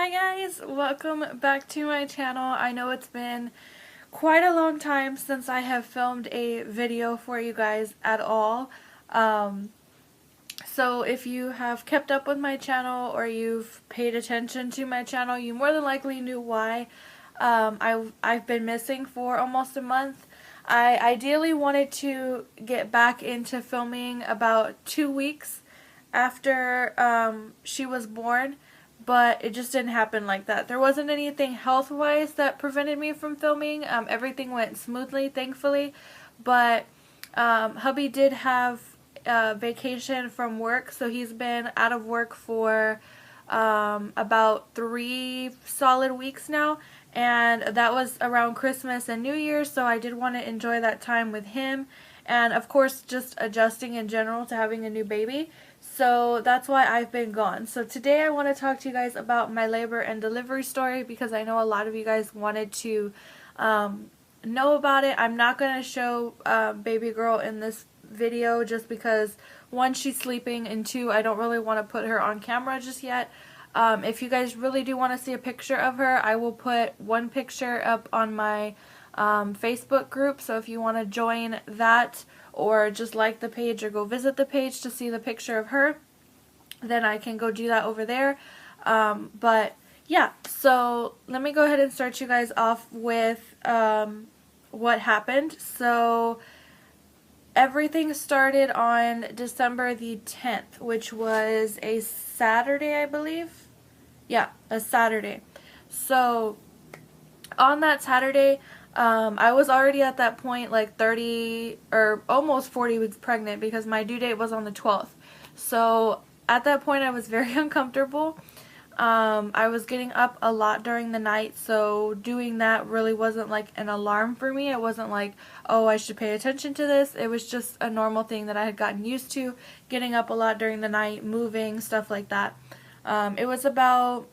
Hi guys, welcome back to my channel. I know it's been quite a long time since I have filmed a video for you guys at all. So if you have kept up with my channel or you've paid attention to my channel, you more than likely knew why I've been missing for almost a month. I ideally wanted to get back into filming about 2 weeks after she was born, but it just didn't happen like that. There wasn't anything health-wise that prevented me from filming. Everything went smoothly, thankfully, but hubby did have vacation from work, so he's been out of work for about 3 solid weeks now, and that was around Christmas and New Year's, so I did want to enjoy that time with him, and of course just adjusting in general to having a new baby. So that's why I've been gone. So today I want to talk to you guys about my labor and delivery story because I know a lot of you guys wanted to know about it. I'm not going to show baby girl in this video just because, one, she's sleeping, and two, I don't really want to put her on camera just yet. If you guys really do want to see a picture of her, I will put one picture up on my Facebook group, so if you want to join that or just like the page or go visit the page to see the picture of her, then I can go do that over there. But yeah, so let me go ahead and start you guys off with what happened. So everything started on December the 10th, which was a Saturday, I believe. Yeah, a Saturday. So on that Saturday, I was already at that point like 30 or almost 40 weeks pregnant because my due date was on the 12th. So at that point I was very uncomfortable. I was getting up a lot during the night, so doing that really wasn't like an alarm for me. It wasn't like, oh, I should pay attention to this. It was just a normal thing that I had gotten used to, getting up a lot during the night, moving, stuff like that. It was about,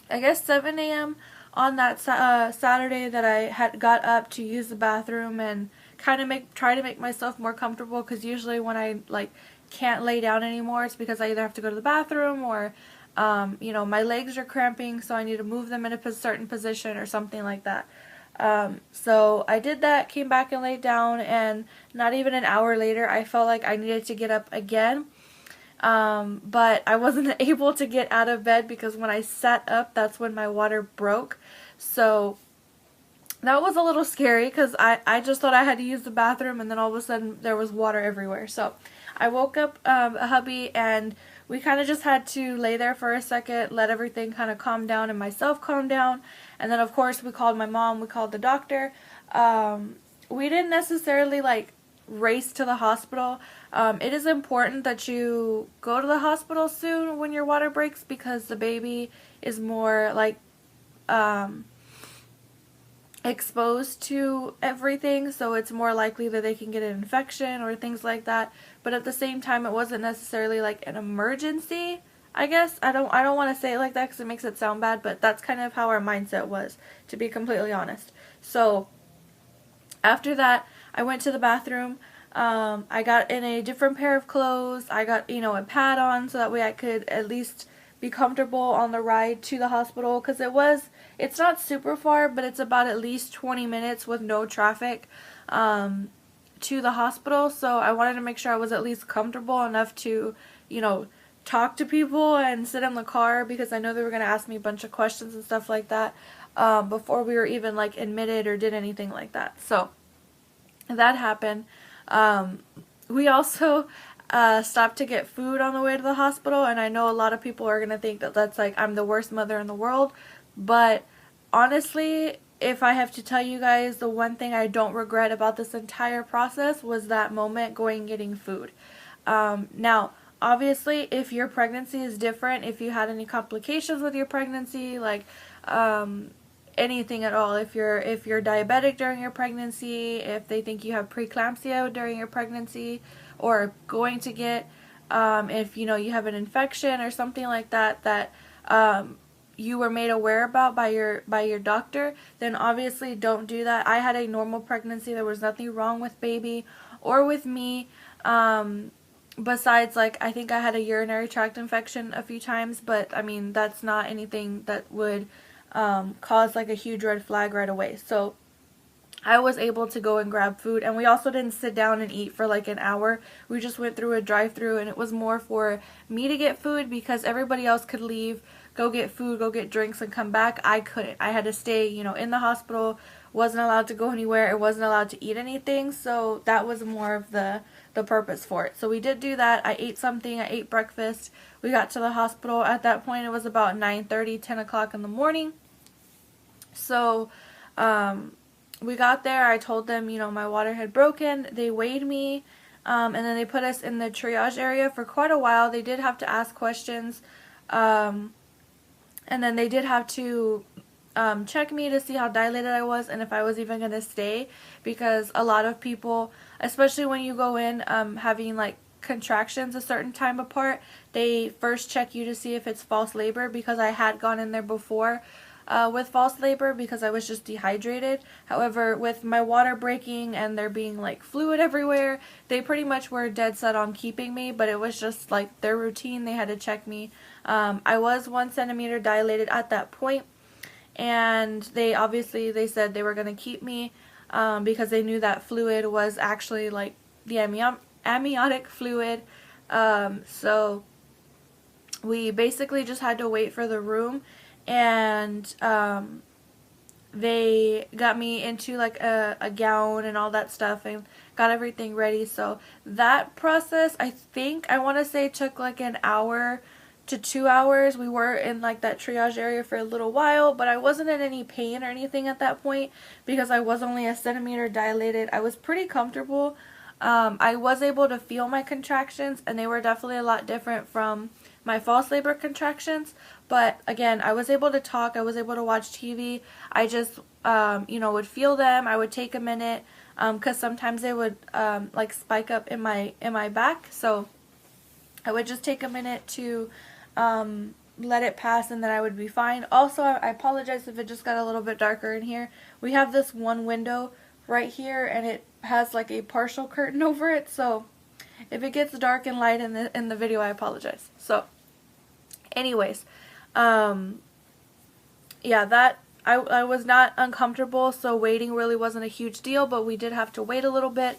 I guess, 7 a.m. on that Saturday that I had got up to use the bathroom and kind of try to make myself more comfortable, because usually when I like can't lay down anymore, it's because I either have to go to the bathroom or you know, my legs are cramping, so I need to move them in a certain position or something like that. So I did that, came back and laid down, and not even an hour later I felt like I needed to get up again. But I wasn't able to get out of bed because when I sat up, that's when my water broke. So that was a little scary because I just thought I had to use the bathroom, and then all of a sudden there was water everywhere. So I woke up a hubby, and we kind of just had to lay there for a second, let everything kind of calm down and myself calm down. And then of course we called my mom, we called the doctor. We didn't necessarily like race to the hospital. It is important that you go to the hospital soon when your water breaks, because the baby is more like exposed to everything, so it's more likely that they can get an infection or things like that. But at the same time, it wasn't necessarily like an emergency, I guess. I don't want to say it like that because it makes it sound bad, but that's kind of how our mindset was, to be completely honest. So after that, I went to the bathroom. I got in a different pair of clothes. I got, you know, a pad on so that way I could at least be comfortable on the ride to the hospital, because it's not super far, but it's about at least 20 minutes with no traffic to the hospital. So I wanted to make sure I was at least comfortable enough to, you know, talk to people and sit in the car, because I know they were going to ask me a bunch of questions and stuff like that before we were even like admitted or did anything like that. So that happened. We also stopped to get food on the way to the hospital, and I know a lot of people are going to think that that's like I'm the worst mother in the world, but honestly, if I have to tell you guys, the one thing I don't regret about this entire process was that moment going and getting food. Now, obviously, if your pregnancy is different, if you had any complications with your pregnancy, like anything at all, if you're diabetic during your pregnancy, if they think you have preeclampsia during your pregnancy, or going to get, if you know you have an infection or something like that that you were made aware about by your doctor, then obviously don't do that. I had a normal pregnancy. There was nothing wrong with baby or with me. besides, like, I think I had a urinary tract infection a few times, but I mean, that's not anything that would cause like a huge red flag right away. So I was able to go and grab food, and we also didn't sit down and eat for like an hour. We just went through a drive-through, and it was more for me to get food because everybody else could leave, go get food, go get drinks, and come back. I couldn't. I had to stay, you know, in the hospital, wasn't allowed to go anywhere, and wasn't allowed to eat anything, so that was more of the purpose for it. So we did do that. I ate something. I ate breakfast. We got to the hospital. At that point, it was about 9:30, 10 o'clock in the morning. So, we got there. I told them, you know, my water had broken. They weighed me, and then they put us in the triage area for quite a while. They did have to ask questions, and then they did have to check me to see how dilated I was and if I was even going to stay, because a lot of people, especially when you go in having like contractions a certain time apart, they first check you to see if it's false labor, because I had gone in there before with false labor because I was just dehydrated. However, with my water breaking and there being like fluid everywhere, they pretty much were dead set on keeping me, but it was just like their routine. They had to check me. I was 1 centimeter dilated at that point, and they said they were going to keep me because they knew that fluid was actually like the amniotic fluid. So we basically just had to wait for the room, and they got me into like a gown and all that stuff and got everything ready. So that process, I want to say, took like an hour to 2 hours. We were in like that triage area for a little while, but I wasn't in any pain or anything at that point because I was only 1 centimeter dilated. I was pretty comfortable. I was able to feel my contractions, and they were definitely a lot different from my false labor contractions. But again, I was able to talk, I was able to watch TV. I just, you know, would feel them. I would take a minute, because sometimes they would like spike up in my back. So I would just take a minute to let it pass, and then I would be fine. Also, I apologize if it just got a little bit darker in here. We have this one window right here, and it has like a partial curtain over it, so if it gets dark and light in the video, I apologize. So anyways, yeah, that I was not uncomfortable, so waiting really wasn't a huge deal, but we did have to wait a little bit.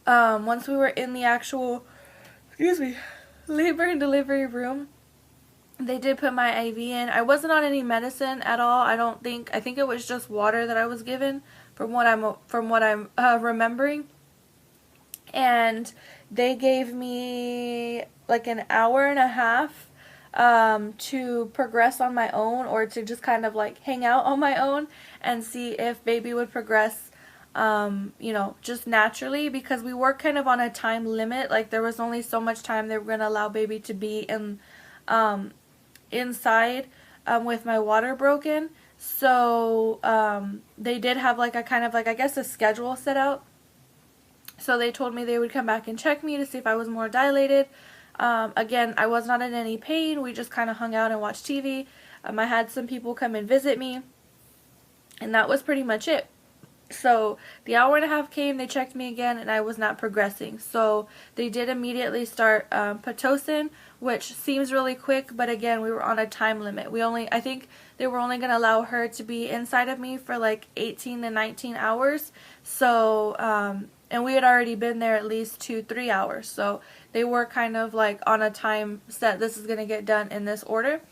Once we were in the actual, labor and delivery room, they did put my IV in. I wasn't on any medicine at all. I think it was just water that I was given, from what I'm remembering. And they gave me like an hour and a half to progress on my own, or to just kind of like hang out on my own and see if baby would progress, you know, just naturally, because we were kind of on a time limit. Like, there was only so much time they were going to allow baby to be in inside with my water broken. So they did have like a kind of like, I guess, a schedule set out. So they told me they would come back and check me to see if I was more dilated. Again, I was not in any pain. We just kind of hung out and watched TV. I had some people come and visit me, and that was pretty much it. So the hour and a half came, they checked me again, and I was not progressing. So they did immediately start Pitocin, which seems really quick, but again, we were on a time limit. I think they were only going to allow her to be inside of me for like 18 to 19 hours. So, and we had already been there at least 2-3 hours. So they were kind of like on a time set. This is going to get done in this order.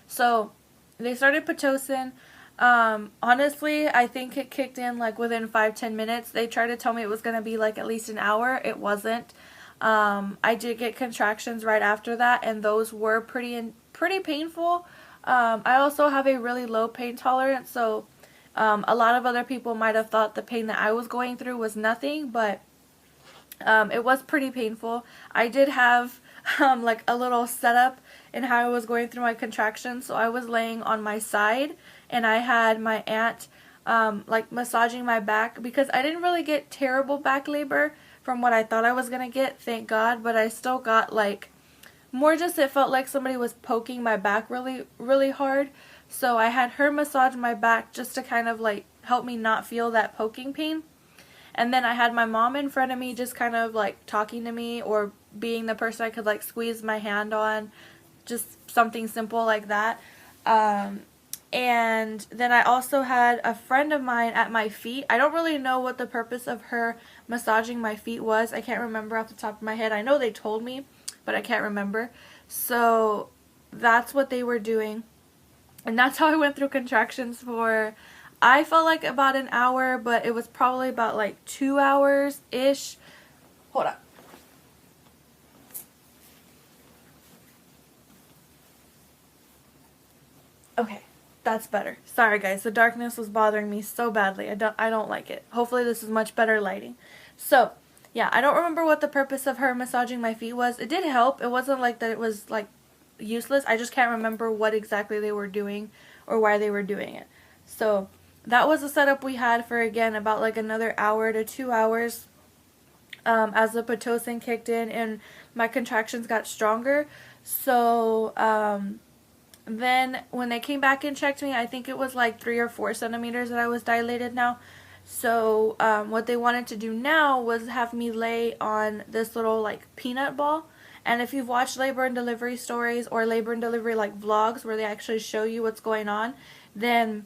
So they started Pitocin. Honestly, I think it kicked in like within 5-10 minutes. They tried to tell me it was going to be like at least an hour. It wasn't. I did get contractions right after that, and those were pretty painful. I also have a really low pain tolerance, so a lot of other people might have thought the pain that I was going through was nothing, but it was pretty painful. I did have like a little setup in how I was going through my contractions. So I was laying on my side, and I had my aunt like massaging my back, because I didn't really get terrible back labor from what I thought I was gonna get, thank God, but I still got like more, just it felt like somebody was poking my back really hard. So I had her massage my back just to kind of like help me not feel that poking pain. And then I had my mom in front of me just kind of like talking to me, or being the person I could like squeeze my hand on, just something simple like that. And then I also had a friend of mine at my feet. I don't really know what the purpose of her massaging my feet was. I can't remember off the top of my head. I know they told me, but I can't remember. So that's what they were doing. And that's how I went through contractions for, I felt like about an hour, but it was probably about like 2 hours-ish. Hold on. Okay. That's better. Sorry guys, the darkness was bothering me so badly. I don't like it. Hopefully this is much better lighting. So, yeah, I don't remember what the purpose of her massaging my feet was. It did help. It wasn't like that it was like useless. I just can't remember what exactly they were doing or why they were doing it. So, that was the setup we had for, again, about like another hour to 2 hours as the Pitocin kicked in and my contractions got stronger. So, then when they came back and checked me, I think it was like 3 or 4 centimeters that I was dilated now. So what they wanted to do now was have me lay on this little like peanut ball. And if you've watched labor and delivery stories or labor and delivery like vlogs where they actually show you what's going on, then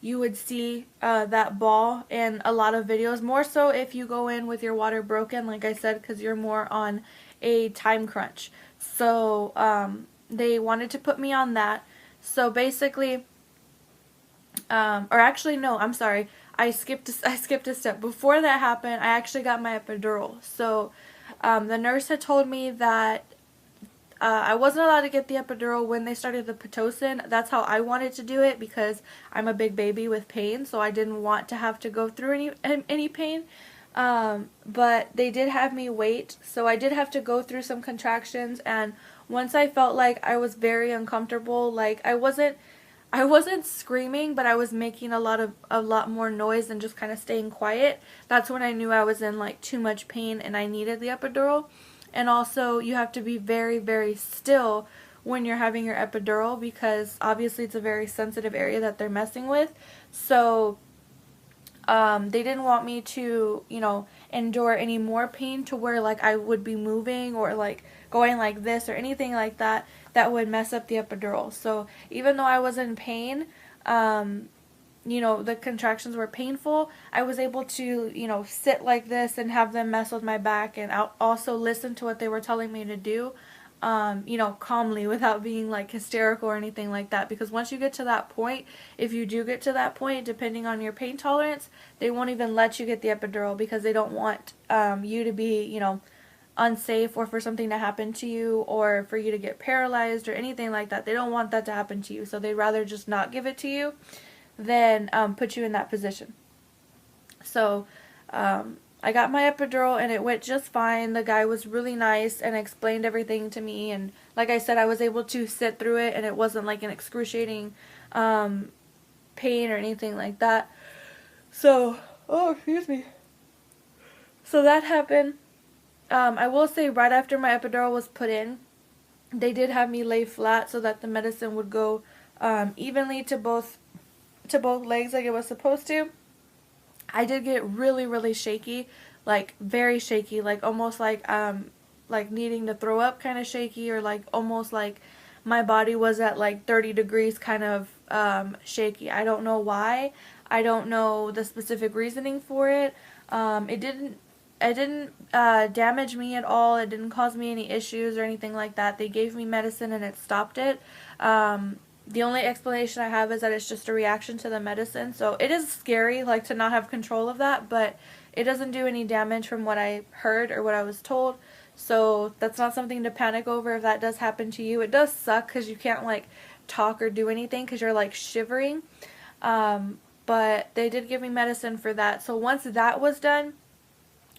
you would see that ball in a lot of videos. More so if you go in with your water broken, like I said, because you're more on a time crunch. So they wanted to put me on that. So basically, or actually no, I'm sorry. I skipped a step. Before that happened, I actually got my epidural. So the nurse had told me that I wasn't allowed to get the epidural when they started the Pitocin. That's how I wanted to do it because I'm a big baby with pain, so I didn't want to have to go through any pain. But they did have me wait, so I did have to go through some contractions, and once I felt like I was very uncomfortable, like I wasn't screaming, but I was making a lot more noise than just kind of staying quiet. That's when I knew I was in like too much pain and I needed the epidural. And also you have to be very, very still when you're having your epidural because obviously it's a very sensitive area that they're messing with. So they didn't want me to, endure any more pain to where like I would be moving or like going like this or anything like that would mess up the epidural. So even though I was in pain, the contractions were painful, I was able to, sit like this and have them mess with my back and also listen to what they were telling me to do, calmly without being like hysterical or anything like that. Because once you get to that point, if you do get to that point, depending on your pain tolerance, they won't even let you get the epidural because they don't want you to be, unsafe or for something to happen to you or for you to get paralyzed or anything like that. They don't want that to happen to you. So they'd rather just not give it to you than put you in that position. So I got my epidural and it went just fine. The guy was really nice and explained everything to me, and like I said, I was able to sit through it and it wasn't like an excruciating pain or anything like that. So, excuse me. So that happened. I will say right after my epidural was put in, they did have me lay flat so that the medicine would go evenly to both legs like it was supposed to. I did get really, really shaky, like very shaky, like almost like needing to throw up kind of shaky, or like almost like my body was at like 30 degrees kind of shaky. I don't know why. I don't know the specific reasoning for it. It didn't damage me at all. It didn't cause me any issues or anything like that. They gave me medicine and it stopped it. The only explanation I have is that it's just a reaction to the medicine. So it is scary, like, to not have control of that, but it doesn't do any damage from what I heard or what I was told. So that's not something to panic over if that does happen to you. It does suck because you can't, like, talk or do anything because you're, like, shivering. But they did give me medicine for that. So once that was done,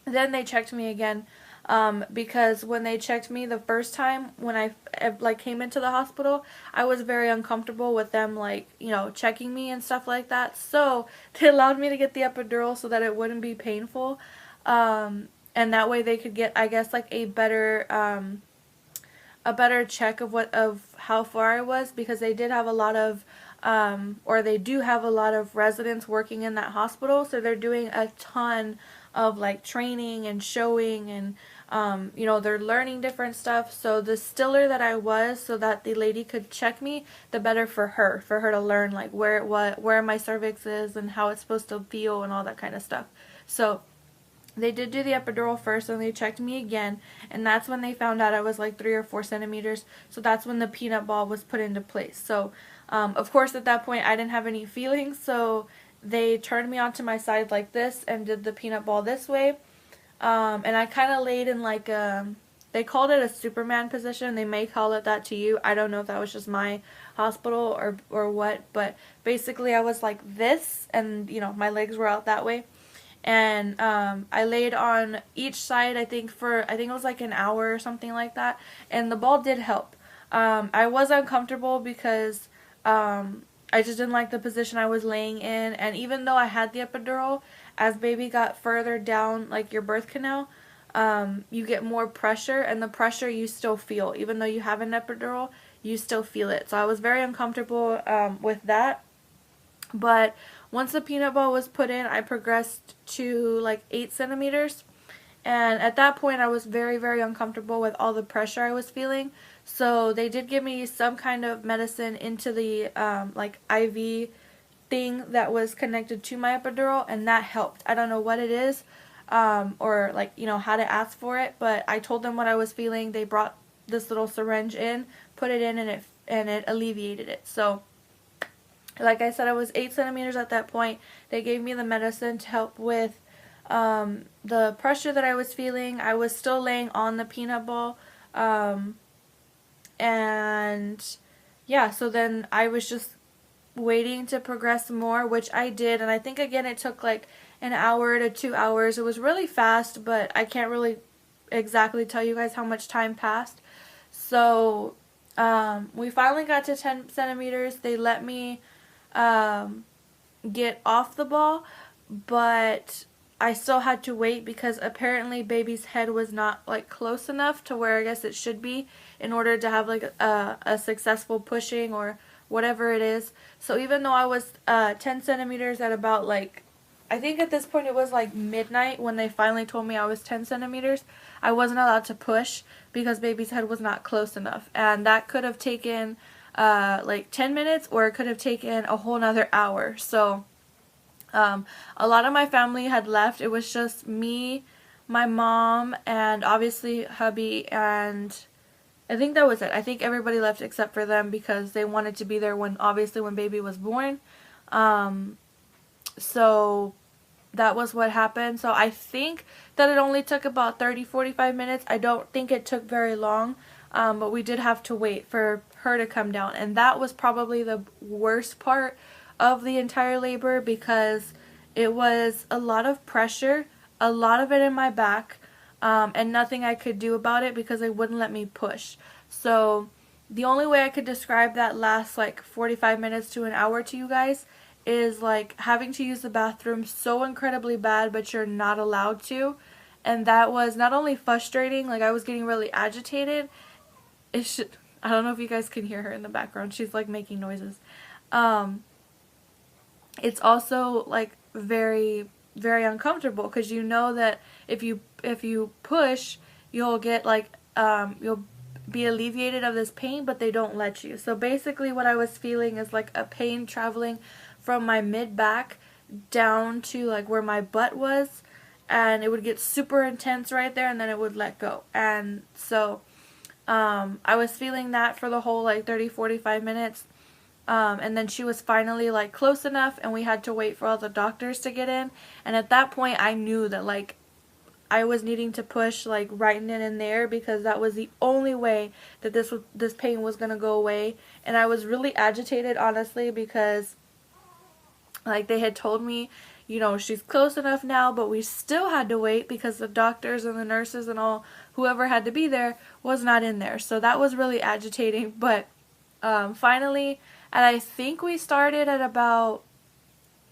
then they checked me again. Because when they checked me the first time, when I came into the hospital, I was very uncomfortable with them checking me and stuff like that. So they allowed me to get the epidural so that it wouldn't be painful, and that way they could get, I guess, like a better check of how far I was, because they did have a lot of or they do have a lot of residents working in that hospital, so they're doing a ton of like training and showing and You know, they're learning different stuff. So the stiller that I was, so that the lady could check me, the better for her to learn like where my cervix is and how it's supposed to feel and all that kind of stuff. So they did do the epidural first, and they checked me again, and that's when they found out I was like 3 or 4 centimeters. So that's when the peanut ball was put into place. So of course at that point I didn't have any feelings, so they turned me onto my side like this and did the peanut ball this way. And I kind of laid in like they called it a Superman position. They may call it that to you. I don't know if that was just my hospital or what, but basically I was like this, and you know, my legs were out that way. And I laid on each side, I think it was like an hour or something like that, and the ball did help. I was uncomfortable because I just didn't like the position I was laying in, and even though I had the epidural, as baby got further down like your birth canal, you get more pressure, and the pressure you still feel. Even though you have an epidural, you still feel it. So I was very uncomfortable with that. But once the peanut ball was put in, I progressed to like 8 centimeters. And at that point, I was very, very uncomfortable with all the pressure I was feeling. So they did give me some kind of medicine into the like IV thing that was connected to my epidural, and that helped. I don't know what it is, or like, you know, how to ask for it, but I told them what I was feeling. They brought this little syringe in, put it in, and it alleviated it. So like I said, I was 8 centimeters at that point. They gave me the medicine to help with the pressure that I was feeling. I was still laying on the peanut ball. And yeah, so then I was just waiting to progress more, which I did. And I think again it took like an hour to 2 hours. It was really fast, but I can't really exactly tell you guys how much time passed. So we finally got to 10 centimeters. They let me get off the ball, but I still had to wait because apparently baby's head was not like close enough to where I guess it should be in order to have like a successful pushing or whatever it is. So even though I was 10 centimeters at about like, I think at this point it was like midnight when they finally told me I was 10 centimeters, I wasn't allowed to push because baby's head was not close enough. And that could have taken like 10 minutes, or it could have taken a whole nother hour. So a lot of my family had left. It was just me, my mom, and obviously hubby, and I think that was it. I think everybody left except for them because they wanted to be there when baby was born. So that was what happened. So I think that it only took about 30-45 minutes. I don't think it took very long. But we did have to wait for her to come down, and that was probably the worst part of the entire labor because it was a lot of pressure, a lot of it in my back, and nothing I could do about it because they wouldn't let me push. So the only way I could describe that last like 45 minutes to an hour to you guys is like having to use the bathroom so incredibly bad, but you're not allowed to. And that was not only frustrating, like I was getting really agitated. I don't know if you guys can hear her in the background. She's like making noises. It's also like very, very uncomfortable because you know that if you push, you'll get like you'll be alleviated of this pain, but they don't let you. So basically what I was feeling is like a pain traveling from my mid back down to like where my butt was, and it would get super intense right there, and then it would let go. And so I was feeling that for the whole like 30-45 minutes. And then she was finally like close enough, and we had to wait for all the doctors to get in. And at that point I knew that like I was needing to push like right in and there, because that was the only way that this pain was going to go away. And I was really agitated, honestly, because like they had told me, you know, she's close enough now, but we still had to wait because the doctors and the nurses and all, whoever had to be there, was not in there. So that was really agitating. But finally, and I think we started at about,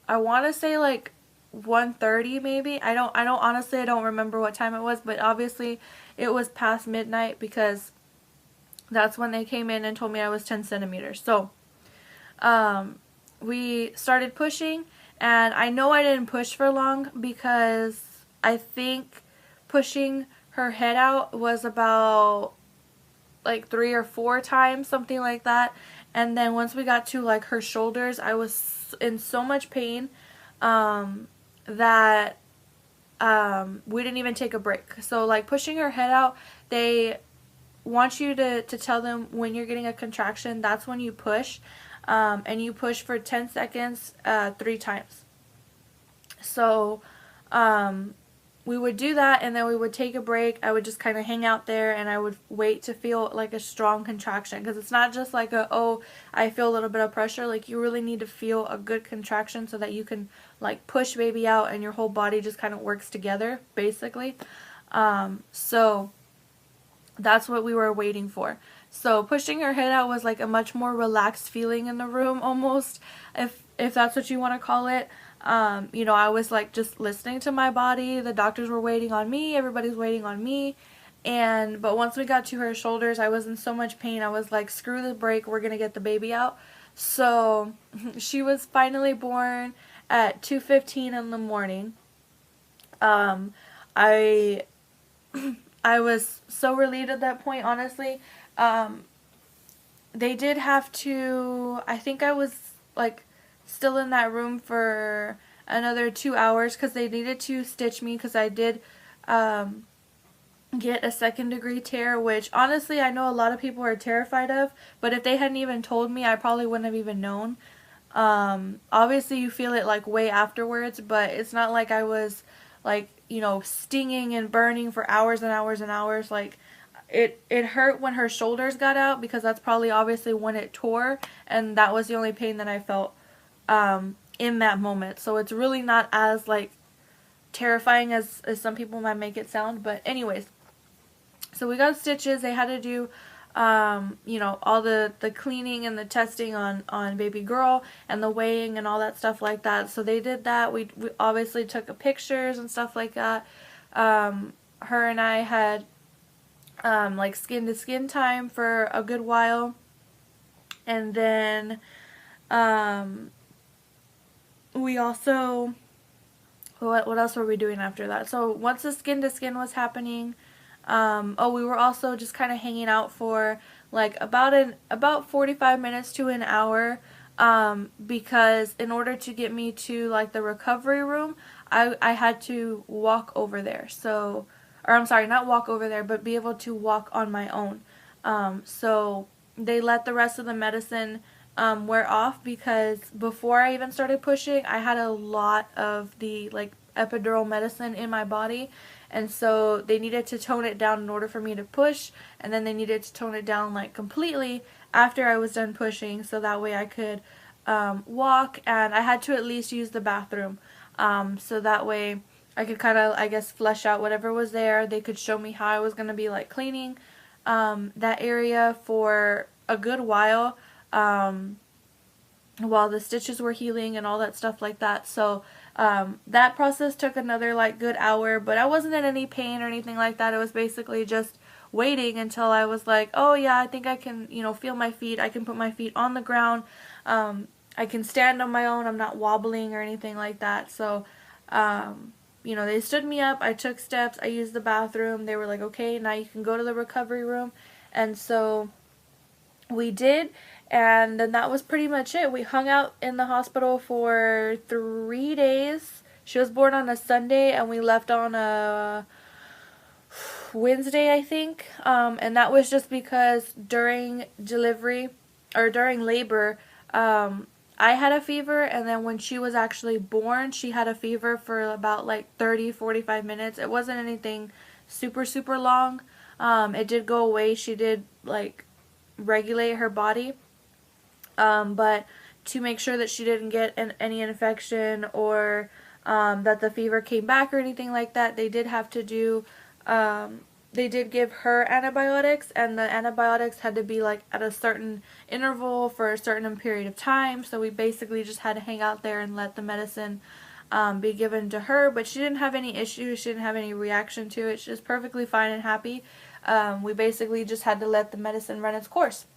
I want to say like 1:30 maybe. I don't honestly, I don't remember what time it was, but obviously it was past midnight because that's when they came in and told me I was 10 centimeters. So we started pushing, and I know I didn't push for long because I think pushing her head out was about like 3 or 4 times, something like that. And then once we got to like her shoulders, I was in so much pain that we didn't even take a break. So like pushing her head out, they want you to tell them when you're getting a contraction, that's when you push. And you push for 10 seconds 3 times. So we would do that, and then we would take a break. I would just kind of hang out there, and I would wait to feel like a strong contraction, because it's not just like a, oh, I feel a little bit of pressure. Like, you really need to feel a good contraction so that you can like push baby out and your whole body just kind of works together, basically. So that's what we were waiting for. So pushing her head out was like a much more relaxed feeling in the room, almost, if that's what you want to call it. You know, I was like just listening to my body. The doctors were waiting on me. Everybody's waiting on me. But once we got to her shoulders, I was in so much pain. I was like, screw the break. We're going to get the baby out. So she was finally born at 2:15 in the morning. I was so relieved at that point, honestly. They did have to, I think I was like still in that room for another 2 hours because they needed to stitch me, because I did get a 2nd-degree tear, which honestly I know a lot of people are terrified of, but if they hadn't even told me, I probably wouldn't have even known. Obviously you feel it like way afterwards, but it's not like I was like, you know, stinging and burning for hours and hours and hours. Like, it hurt when her shoulders got out, because that's probably obviously when it tore, and that was the only pain that I felt in that moment. So it's really not as like terrifying as some people might make it sound. But anyways, so we got stitches. They had to do you know, all the cleaning and the testing on baby girl, and the weighing and all that stuff like that. So they did that. We obviously took pictures and stuff like that. Her and I had like skin to skin time for a good while. And then we also, what else were we doing after that? So once the skin to skin was happening, we were also just kind of hanging out for like about 45 minutes to an hour, because in order to get me to like the recovery room, I had to walk over there. So, or I'm sorry, not walk over there, but be able to walk on my own. So they let the rest of the medicine wear off, because before I even started pushing, I had a lot of the like epidural medicine in my body, and so they needed to tone it down in order for me to push, and then they needed to tone it down like completely after I was done pushing, so that way I could walk, and I had to at least use the bathroom, so that way I could kind of, I guess, flesh out whatever was there. They could show me how I was going to be like cleaning that area for a good while the stitches were healing and all that stuff like that. So that process took another like good hour, but I wasn't in any pain or anything like that. It was basically just waiting until I was like, oh yeah, I think I can, you know, feel my feet. I can put my feet on the ground. I can stand on my own. I'm not wobbling or anything like that. So you know, they stood me up. I took steps. I used the bathroom. They were like, okay, now you can go to the recovery room. And so we did, and then that was pretty much it. We hung out in the hospital for 3 days. She was born on a Sunday, and we left on a Wednesday, I think. And that was just because during delivery, or during labor, I had a fever, and then when she was actually born, she had a fever for about like 30-45 minutes. It wasn't anything super, super long. It did go away. She did like regulate her body, but to make sure that she didn't get any infection, or that the fever came back or anything like that, they did have to do, they did give her antibiotics, and the antibiotics had to be like at a certain interval for a certain period of time. So we basically just had to hang out there and let the medicine be given to her, but she didn't have any issues. She didn't have any reaction to it. She was perfectly fine and happy. We basically just had to let the medicine run its course.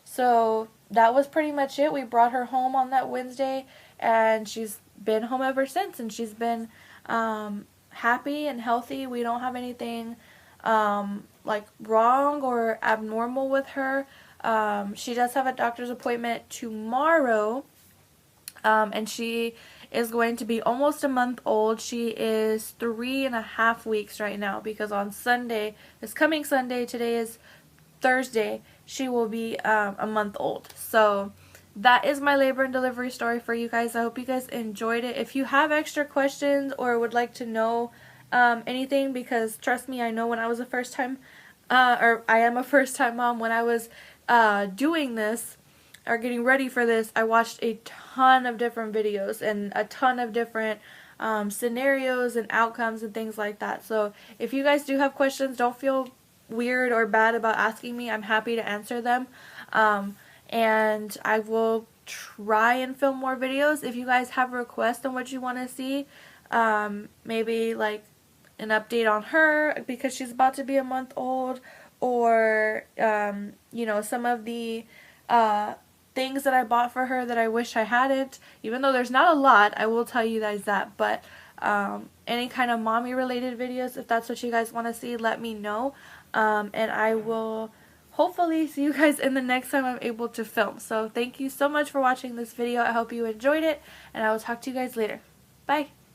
So that was pretty much it. We brought her home on that Wednesday, and she's been home ever since, and she's been happy and healthy. We don't have anything like wrong or abnormal with her. She does have a doctor's appointment tomorrow, and she is going to be almost a month old. She is 3.5 weeks right now, because on Sunday, this coming Sunday, today is Thursday, she will be a month old. So that is my labor and delivery story for you guys. I hope you guys enjoyed it. If you have extra questions or would like to know anything, because trust me, I know when I was a first time, or I am a first time mom, when I was doing this or getting ready for this, I watched a ton of different videos and a ton of different scenarios and outcomes and things like that. So if you guys do have questions, don't feel weird or bad about asking me. I'm happy to answer them. And I will try and film more videos. If you guys have requests on what you want to see, maybe like an update on her because she's about to be a month old, or you know, some of the things that I bought for her that I wish I hadn't, even though there's not a lot, I will tell you guys that. But any kind of mommy related videos, if that's what you guys want to see, let me know, and I will hopefully see you guys in the next time I'm able to film. So thank you so much for watching this video. I hope you enjoyed it, and I will talk to you guys later. Bye!